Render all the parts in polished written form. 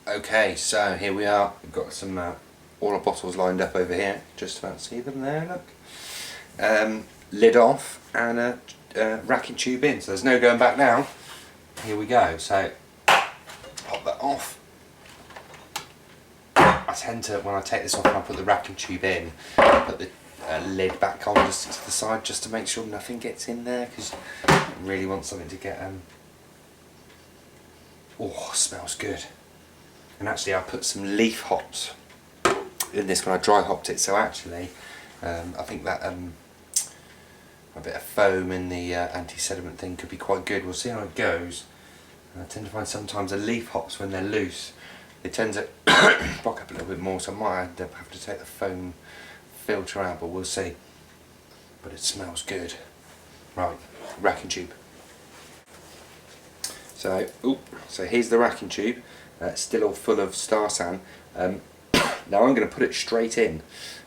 Okay, so here we are. We've got some all our bottles lined up over here. Just about see them there. Look. Lid off and a racking tube in. So there's no going back now. Here we go. So pop that off. I tend to, when I take this off, I put the racking tube in, put the lid back on just to the side, just to make sure nothing gets in there, because I really want something to get. Oh, smells good. And actually, I put some leaf hops in this when I dry hopped it. So actually, I think that a bit of foam in the anti-sediment thing could be quite good. We'll see how it goes. And I tend to find sometimes the leaf hops, when they're loose, they tend to block up a little bit more. So I might end up having to take the foam filter out, but we'll see. But it smells good. Right, racking tube. So here's the racking tube. Still all full of star san. Now I'm going to put it straight in,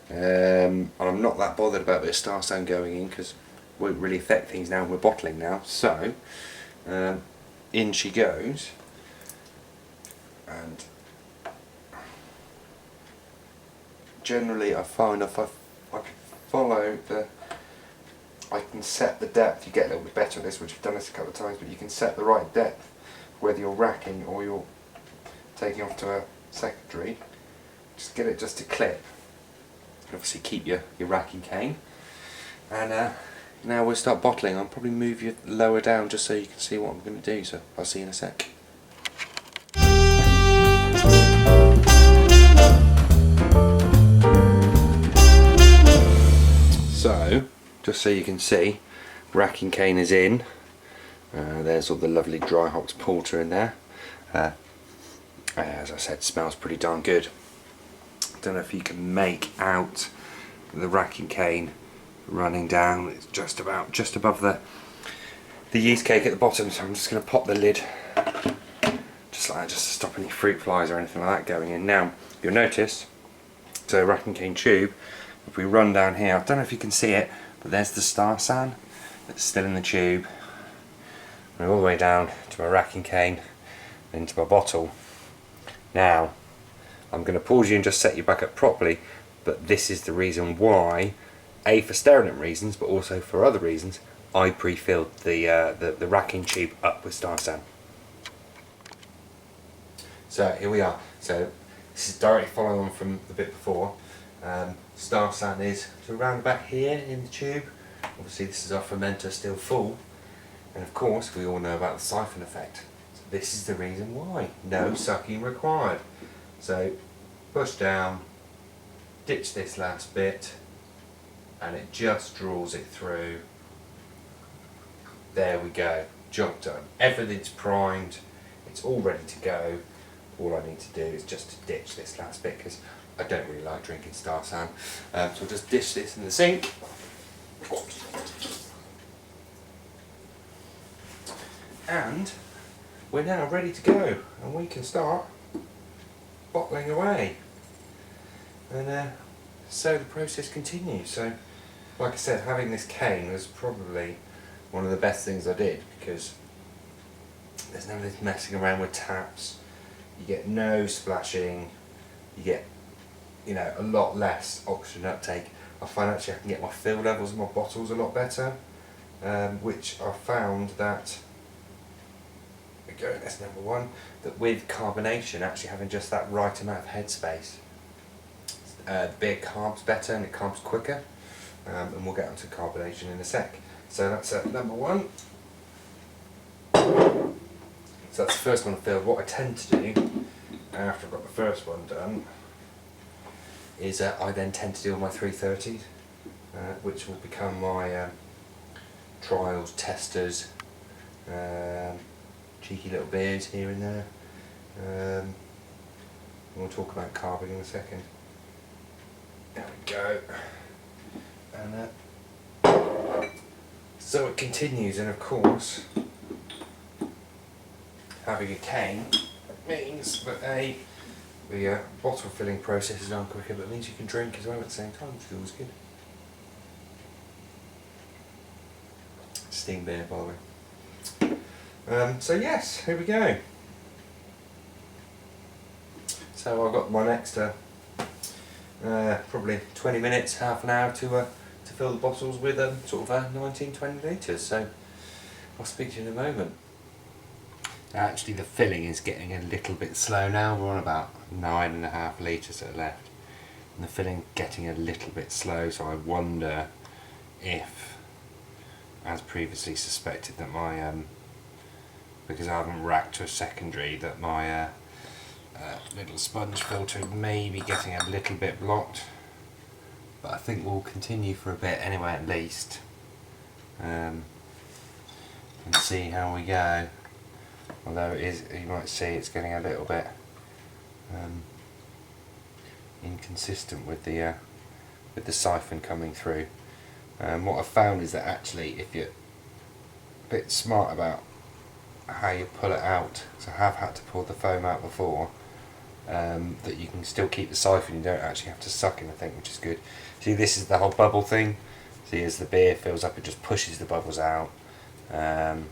and I'm not that bothered about a bit of star san going in, because it won't really affect things now. We're bottling now, so in she goes. And generally, I find if I can follow I can set the depth. You get a little bit better at this, which I've done this a couple of times, but you can set the right depth, whether you're racking or you're taking off to a secondary. Just get it just to clip. And obviously keep your racking cane. And now we'll start bottling. I'll probably move you lower down just so you can see what I'm going to do, so I'll see you in a sec. So, just so you can see, racking cane is in. There's all the lovely dry hopped porter in there. As I said, smells pretty darn good. Don't know if you can make out the racking cane running down. It's just above the yeast cake at the bottom. So I'm just going to pop the lid just like that, just to stop any fruit flies or anything like that going in. Now you'll notice, so racking cane tube, if we run down here, I don't know if you can see it, but there's the star san that's still in the tube. And all the way down to my racking cane, into my bottle. Now, I'm going to pause you and just set you back up properly, but this is the reason why, A, for sterilant reasons, but also for other reasons, I pre-filled the racking tube up with star san. So here we are. So this is directly following on from the bit before. Star san is around back here in the tube. Obviously this is our fermenter still full, and of course we all know about the siphon effect. So this is the reason why. No sucking required. So push down, ditch this last bit, and it just draws it through. There we go, job done. Everything's primed, it's all ready to go. All I need to do is just to ditch this last bit, because I don't really like drinking star san. So I'll just dish this in the sink. And we're now ready to go, and we can start bottling away. And so the process continues. So, like I said, having this cane was probably one of the best things I did, because there's none of this messing around with taps. You get no splashing. You get, a lot less oxygen uptake. I find actually I can get my fill levels in my bottles a lot better, which I found that, that's number one, that with carbonation, actually having just that right amount of headspace, the beer carbs better and it carbs quicker, and we'll get onto carbonation in a sec. So that's number one. So that's the first one filled. What I tend to do, after I've got the first one done, is I then tend to do all my 330s, which will become my trials, testers, cheeky little beers here and there. We'll talk about carbing in a second. There we go. And so it continues, and of course, having a cane means that the bottle filling process is on quicker, but it means you can drink as well at the same time, which is always good. Steam beer, by the way. So yes, here we go. So I've got my next probably 20 minutes, half an hour to fill the bottles with sort of 19-20 litres. So I'll speak to you in a moment. Actually, the filling is getting a little bit slow now. We're on about 9.5 litres that are left, and the filling getting a little bit slow. So I wonder if, as previously suspected, that my because I haven't racked to a secondary, that my little sponge filter may be getting a little bit blocked. But I think we'll continue for a bit anyway, at least, and see how we go. Although it is, you might see it's getting a little bit inconsistent with the siphon coming through. What I've found is that actually, if you're a bit smart about how you pull it out, so I have had to pull the foam out before, that you can still keep the siphon. You don't actually have to suck anything, which is good. See, this is the whole bubble thing. See, as the beer fills up, it just pushes the bubbles out. And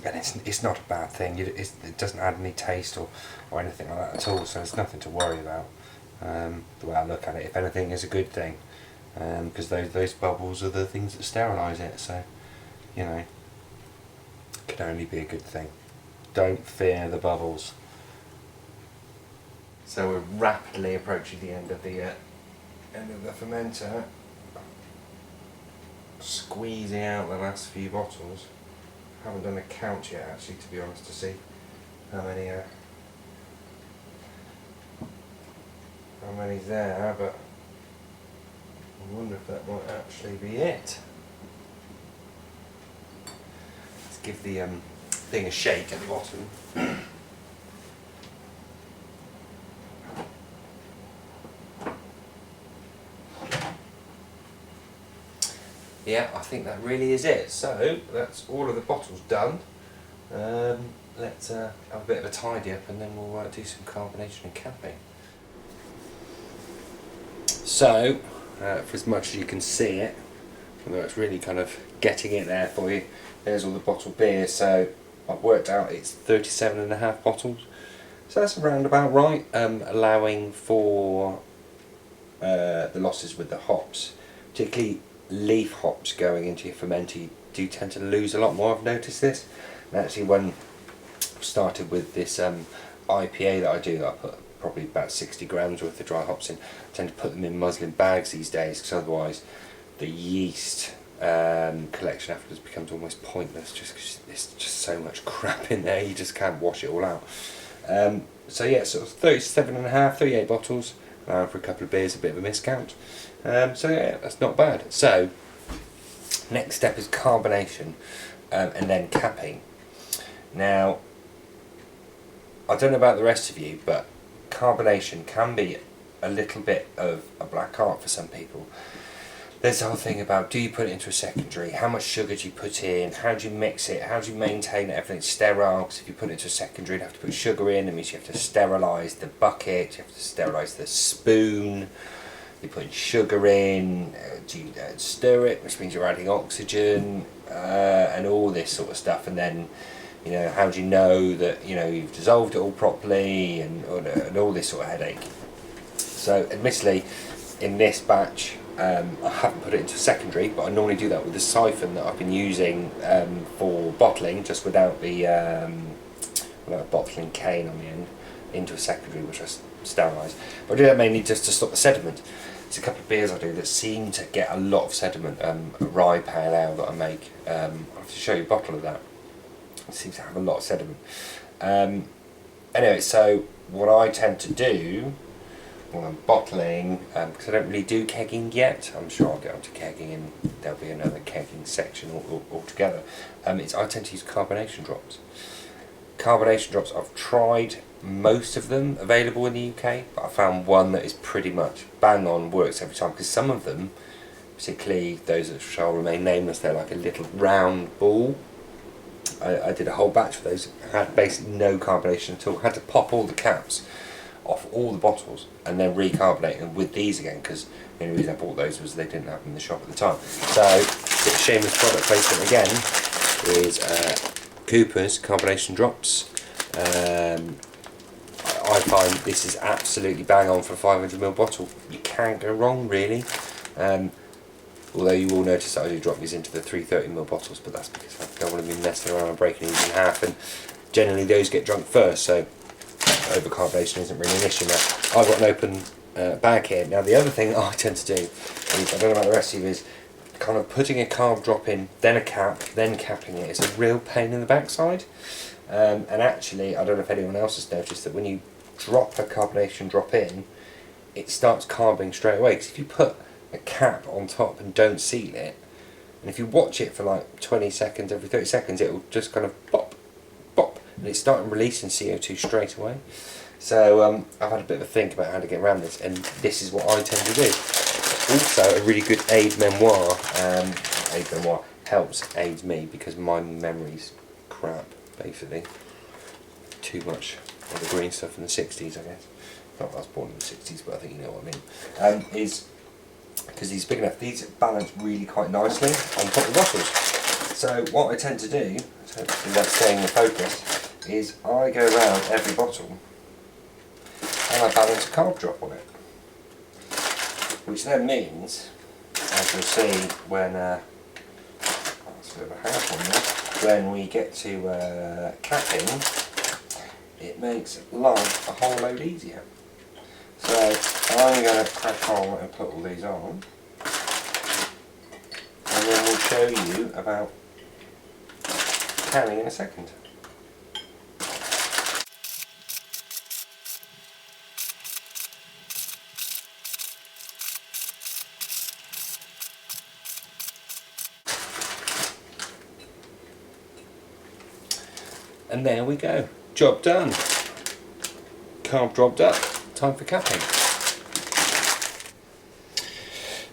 it's not a bad thing. It doesn't add any taste or anything like that at all, so there's nothing to worry about. The way I look at it, if anything, is a good thing, because those bubbles are the things that sterilise it. So, you know, it can only be a good thing. Don't fear the bubbles. So we're rapidly approaching the end of the fermenter. Squeezing out the last few bottles. Haven't done a count yet, actually, to be honest, to see how many's there, but I wonder if that might actually be it. Let's give the thing a shake at the bottom. Yeah, I think that really is it. So that's all of the bottles done. Let's have a bit of a tidy up, and then we'll do some carbonation and capping. So, for as much as you can see it, although it's really kind of getting it there for you, there's all the bottled beer. So I've worked out it's 37.5 bottles. So that's around about right, allowing for the losses with the hops, particularly leaf hops going into your fermenter. You do tend to lose a lot more. I've noticed this. And actually, when I started with this IPA that I do, I put probably about 60 grams worth of dry hops in. I tend to put them in muslin bags these days, because otherwise the yeast collection afterwards becomes almost pointless, just because there's just so much crap in there, you just can't wash it all out. So yeah, sort of 37.5, 38 bottles, for a couple of beers, a bit of a miscount. So yeah, that's not bad. So next step is carbonation, and then capping. Now, I don't know about the rest of you, but carbonation can be a little bit of a black art for some people. There's the whole thing about, do you put it into a secondary, how much sugar do you put in, how do you mix it, how do you maintain that everything's sterile, because if you put it into a secondary you have to put sugar in, it means you have to sterilise the bucket, you have to sterilise the spoon, you put sugar in, do you stir it, which means you're adding oxygen, and all this sort of stuff, and then, you know, how do you know that, you know, you've dissolved it all properly, and all this sort of headache. So admittedly, in this batch, I haven't put it into a secondary, but I normally do that with the siphon that I've been using for bottling, just without the bottling cane on the end, into a secondary, which I sterilise. But I do that mainly just to stop the sediment. There's a couple of beers I do that seem to get a lot of sediment. A rye pale ale that I make, I'll have to show you a bottle of that. It seems to have a lot of sediment. Anyway, so what I tend to do when I'm bottling, because I don't really do kegging yet, I'm sure I'll get onto kegging and there'll be another kegging section altogether, I tend to use carbonation drops. Carbonation drops, I've tried most of them available in the UK, but I found one that is pretty much bang on, works every time, because some of them, particularly those that shall remain nameless, they're like a little round ball. I did a whole batch of those, had basically no carbonation at all, had to pop all the caps off all the bottles and then recarbonate them with these again, because the only reason I bought those was they didn't have them in the shop at the time. So, bit of shameless product placement again is Cooper's carbonation drops. I find this is absolutely bang on for a 500ml bottle. You can't go wrong really. Although you will notice that I do drop these into the 330ml bottles, but that's because I don't want to be messing around and breaking these in half, and generally those get drunk first, so overcarbonation isn't really an issue now. I've got an open bag here. Now the other thing I tend to do is, I don't know about the rest of you, is kind of putting a carb drop in, then a cap, then capping it. It's a real pain in the backside. And actually, I don't know if anyone else has noticed that when you drop a carbonation drop in, it starts carbing straight away. Because if you put a cap on top and don't seal it, and if you watch it for like 20 seconds, every 30 seconds, it will just kind of pop, pop, and it's starting releasing CO2 straight away. So I've had a bit of a think about how to get around this, and this is what I tend to do. Also, a really good aid memoir. Aid memoir aids me because my memory's crap, basically. Too much of the green stuff in the 60s, I guess. Not that I was born in the 60s, but I think you know what I mean. Is because these big enough, these balance really quite nicely on top of the bottles. So what I tend to do, hopefully that's staying in focus, is I go around every bottle and I balance a carb drop on it. Which then means, as you'll see when, that's a bit of a half on there, when we get to capping, it makes life a whole load easier. So I'm going to crack on and put all these on, and then we'll show you about canning in a second. And there we go, job done. Carb dropped up, time for capping.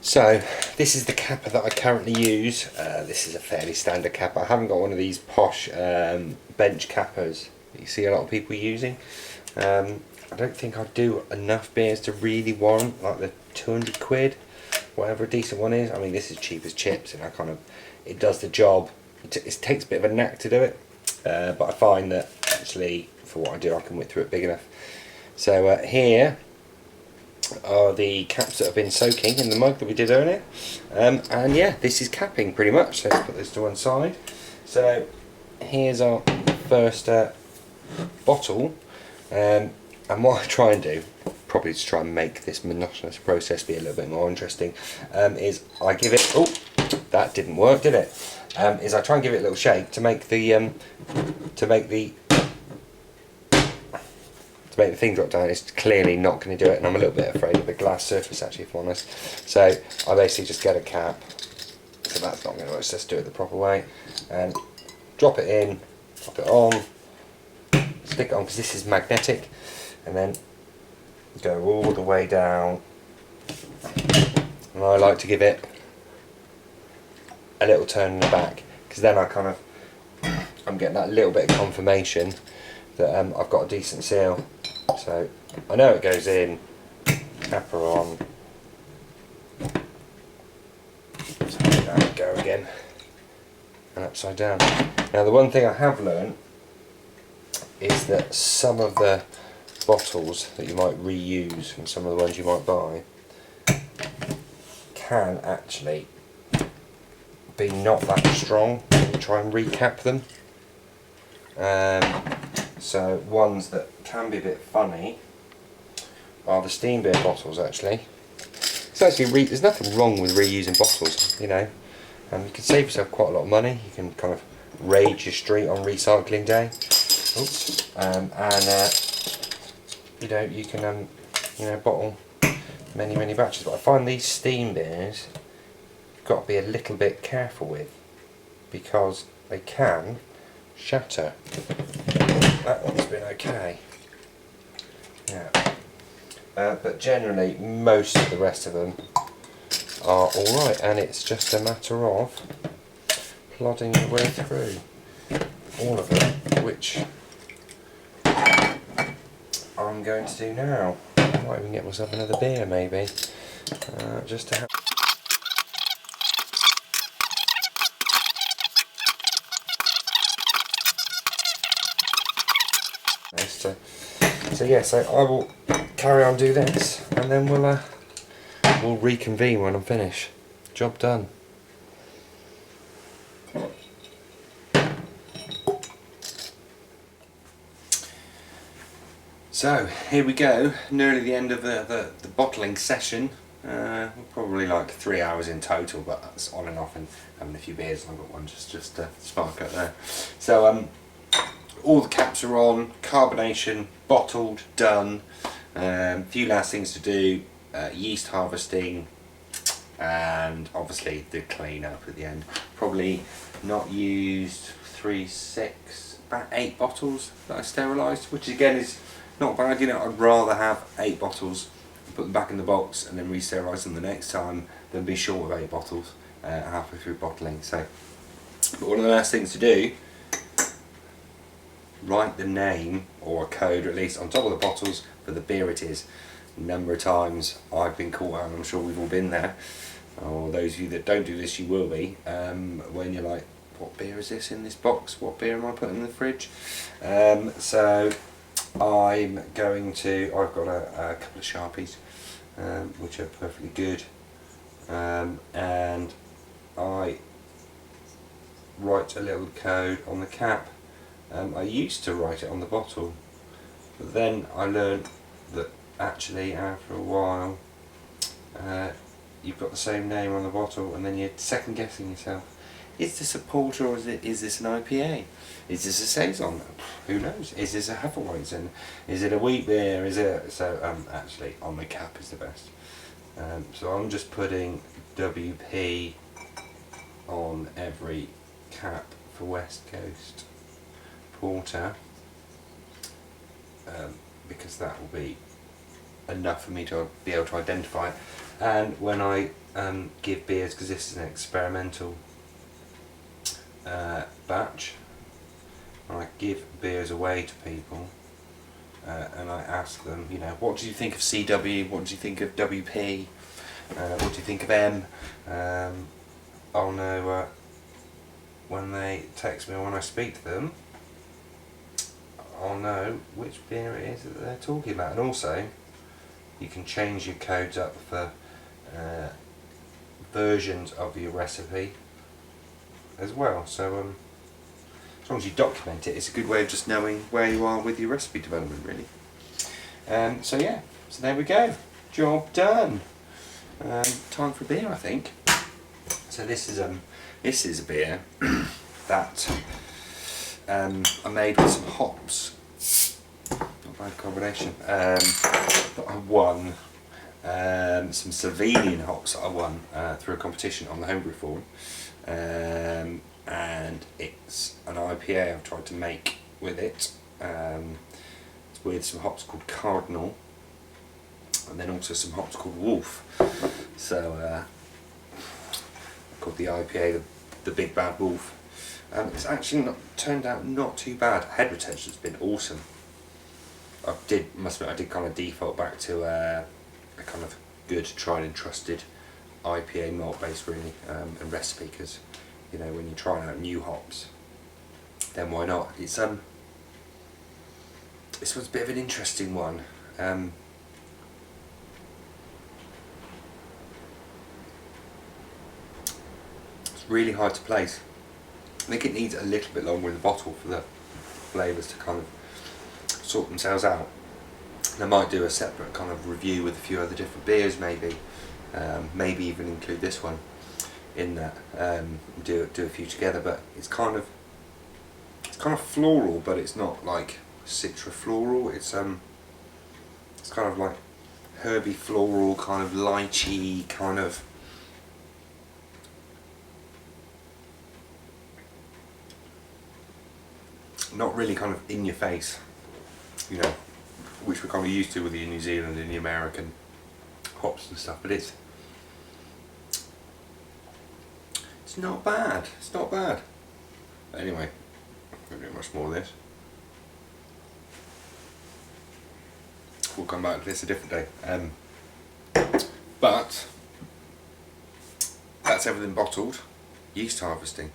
So this is the capper that I currently use. This is a fairly standard capper. I haven't got one of these posh bench cappers that you see a lot of people using. I don't think I do enough beers to really warrant like the 200 quid, whatever a decent one is. I mean, this is cheap as chips, and it does the job. It takes a bit of a knack to do it. But I find that actually for what I do I can whip through it big enough. So here are the caps that have been soaking in the mug that we did earlier, and yeah, this is capping pretty much. So let's put this to one side. So here's our first bottle, and what I try and do, probably to try and make this monotonous process be a little bit more interesting, is I give it, oh, that didn't work, did it? Is I try and give it a little shake to make the thing drop down. It's clearly not going to do it, and I'm a little bit afraid of the glass surface actually, if I'm honest. So I basically just get a cap. So that's not going to work. So let's do it the proper way, and drop it in, drop it on, stick it on because this is magnetic, and then go all the way down. And I like to give it a little turn in the back, because then I'm getting that little bit of confirmation that I've got a decent seal. So I know it goes in, capper on, so there we go again, and upside down. Now the one thing I have learned is that some of the bottles that you might reuse from some of the ones you might buy can actually be not that strong when you try and recap them. So ones that can be a bit funny are the steam beer bottles actually. So actually there's nothing wrong with reusing bottles, you know. You can save yourself quite a lot of money. You can kind of raid your street on recycling day. Oops. And you know, you can bottle many batches. But I find these steam beers you've got to be a little bit careful with, because they can shatter. That one's been okay. Yeah. But generally most of the rest of them are alright, and it's just a matter of plodding your way through all of them, which I'm going to do now. I might even get myself another beer maybe, just to have nice to So yeah, so I will carry on do this, and then we'll reconvene when I'm finished. Job done. So here we go, nearly the end of the bottling session. We're probably like 3 hours in total, but that's on and off and having a few beers, and I've got one just to spark up there. So all the caps are on, carbonation, bottled, done. Few last things to do, yeast harvesting, and obviously the clean up at the end. Probably not used 3, 6, about 8 bottles that I sterilised, which again is not bad. You know, I'd rather have 8 bottles, put them back in the box and then re-sterilise them the next time than be short of 8 bottles halfway through bottling. So, but one of the last things to do, write the name or a code, or at least on top of the bottles, for the beer it is. A number of times I've been caught out, and I'm sure we've all been there, or those of you that don't do this, you will be, when you're like, what beer is this in this box? What beer am I putting in the fridge? So I'm going to, I've got a couple of Sharpies, which are perfectly good, and I write a little code on the cap. I used to write it on the bottle, but then I learned that actually after a while you've got the same name on the bottle, and then you're second guessing yourself. Is this a porter, or is this an IPA? Is this a saison? Who knows? Is this a Hefeweizen? Is it a wheat beer? Is it actually on the cap is the best. So I'm just putting WP on every cap for West Coast Porter, because that will be enough for me to be able to identify it. And when I give beers, because this is an experimental batch, I give beers away to people, and I ask them, you know, what do you think of CW, what do you think of WP, what do you think of M? I'll know when they text me or when I speak to them, I'll know which beer it is that they're talking about. And also you can change your codes up for versions of your recipe as well, so as long as you document it, it's a good way of just knowing where you are with your recipe development, really. So yeah, so there we go, job done. Time for a beer, I think. So this is a beer that I made with some hops. Not bad combination. That I won. Some Slovenian hops that I won through a competition on the homebrew forum. And it's an IPA I've tried to make with it. It's with some hops called Cardinal, and then also some hops called Wolf. So called the IPA the Big Bad Wolf. It's actually turned out not too bad. Head retention's been awesome. I did kind of default back to a kind of good, tried and trusted IPA malt base, really, and recipe, because you know, when you're trying out new hops, then why not? This one's a bit of an interesting one. It's really hard to place. I think it needs a little bit longer in the bottle for the flavours to kind of sort themselves out. And I might do a separate kind of review with a few other different beers, maybe even include this one in that, do a few together. But it's kind of floral, but it's not like citra floral. It's kind of like herby floral, kind of lychee, kind of not really kind of in your face, you know, which we're kind of used to with the New Zealand and the American hops and stuff. But it's not bad. It's not bad. But anyway, I don't do much more of this. We'll come back to this a different day. But that's everything bottled. Yeast harvesting.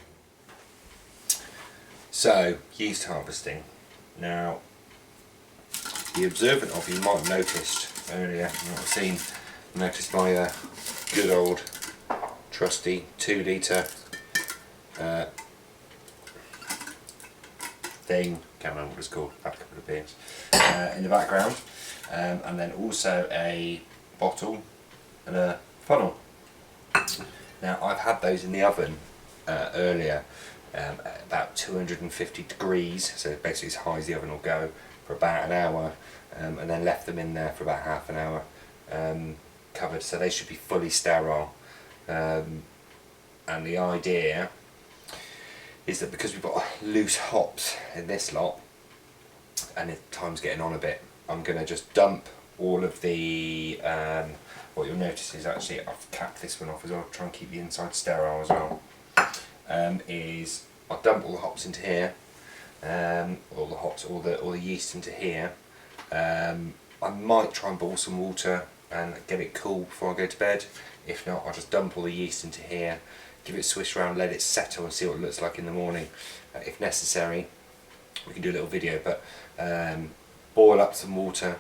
So, yeast harvesting. Now, the observant of you might have noticed earlier, you might have noticed my good old trusty 2 litre thing, can't remember what it's called, had a couple of beers, in the background, and then also a bottle and a funnel. Now I've had those in the oven earlier at about 250 degrees, so basically as high as the oven will go, for about an hour, and then left them in there for about half an hour covered, so they should be fully sterile. And the idea is that because we've got loose hops in this lot and time's getting on a bit, I'm going to just dump all of the, what you'll notice is actually I've capped this one off as well, try and keep the inside sterile as well, is I'll dump all the hops into here, all the yeast into here. I might try and boil some water and get it cool before I go to bed. If not, I'll just dump all the yeast into here, give it a swish around, let it settle and see what it looks like in the morning. If necessary, we can do a little video, but boil up some water,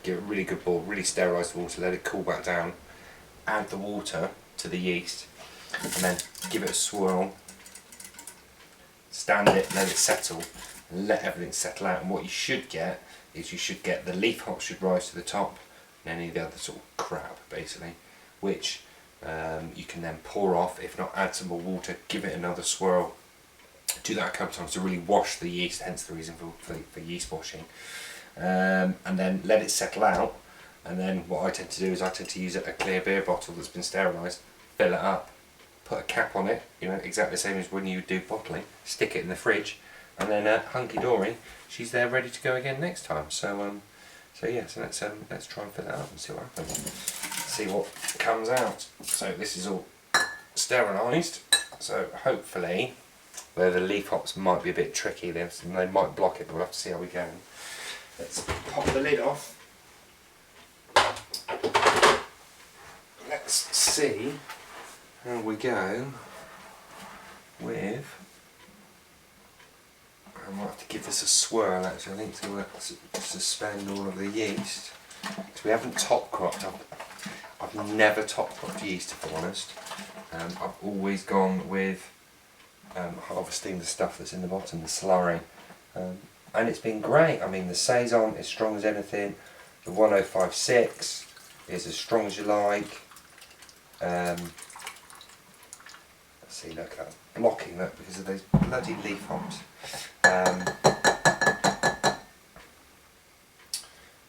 give it a really good boil, really sterilise the water, let it cool back down, add the water to the yeast, and then give it a swirl, stand it, let it settle, and let everything settle out. And what you should get is the leaf hops should rise to the top, and any of the other sort of crap basically, which you can then pour off. If not, add some more water, give it another swirl. Do that a couple of times to really wash the yeast, hence the reason for yeast washing. And then let it settle out, and then what I tend to do is I tend to use a clear beer bottle that's been sterilised, fill it up, put a cap on it, you know, exactly the same as when you do bottling, stick it in the fridge, and then hunky-dory, she's there ready to go again next time. So let's try and fill it up and see what happens, see what comes out. So this is all sterilised, so hopefully, where the leaf hops might be a bit tricky, they might block it, but we'll have to see how we go. Let's pop the lid off. Let's see how we go with, I might have to give this a swirl actually, I think, to suspend all of the yeast. Because we haven't top cropped. I've never top cropped yeast, if I'm honest. I've always gone with harvesting the stuff that's in the bottom, the slurry. And it's been great. I mean, the Saison is strong as anything. The 1056 is as strong as you like. Let's see, look at that blocking, look, because of those bloody leaf hops.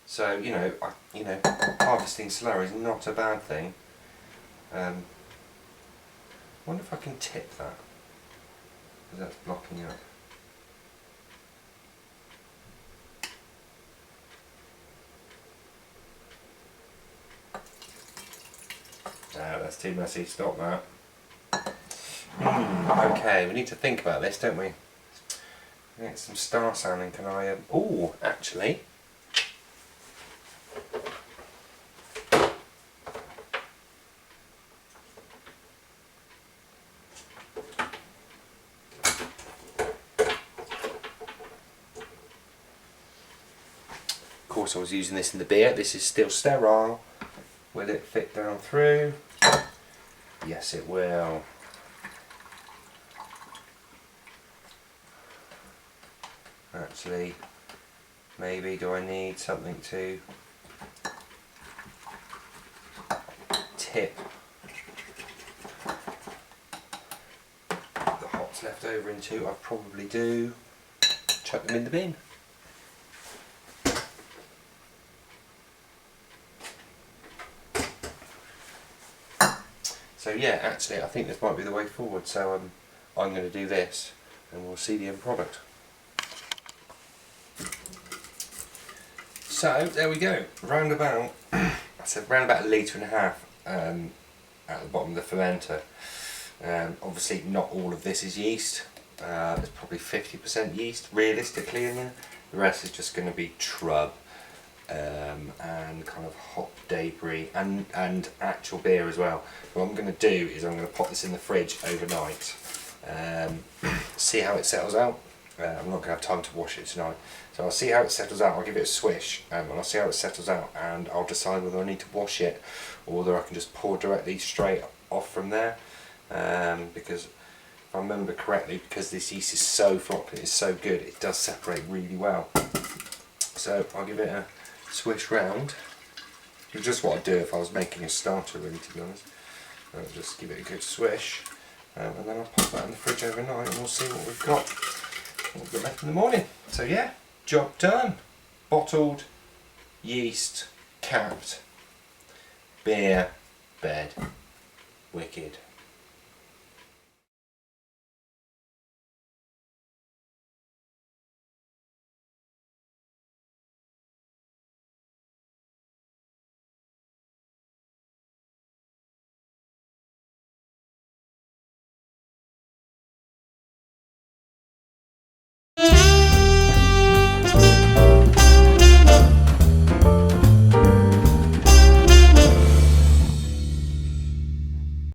So harvesting slurry is not a bad thing. Wonder if I can tip that, because that's blocking up. No, that's too messy, stop that. Okay, we need to think about this, don't we? Get some star sounding, can I... oh, actually. Of course I was using this in the beer, this is still sterile. Will it fit down through? Yes, it will. Actually, maybe do I need something to tip the hops left over into? I probably do. Chuck them in the bin. So yeah, actually I think this might be the way forward, so I'm going to do this and we'll see the end product. So there we go, round about a litre and a half at the bottom of the fermenter. Obviously not all of this is yeast, there's probably 50% yeast realistically in there, the rest is just going to be trub. And kind of hop debris and actual beer as well. What I'm going to do is I'm going to pop this in the fridge overnight, see how it settles out, I'm not going to have time to wash it tonight. So I'll see how it settles out. I'll give it a swish and I'll see how it settles out, and I'll decide whether I need to wash it or whether I can just pour directly straight off from there. Because if I remember correctly, because this yeast is so floppy, it's so good, it does separate really well. So I'll give it a swish round. It's just what I'd do if I was making a starter, really, to be honest. I'll just give it a good swish, and then I'll pop that in the fridge overnight and we'll see what we've got. What we've got left in the morning. So yeah, job done. Bottled, yeast, capped, beer, bed. Wicked.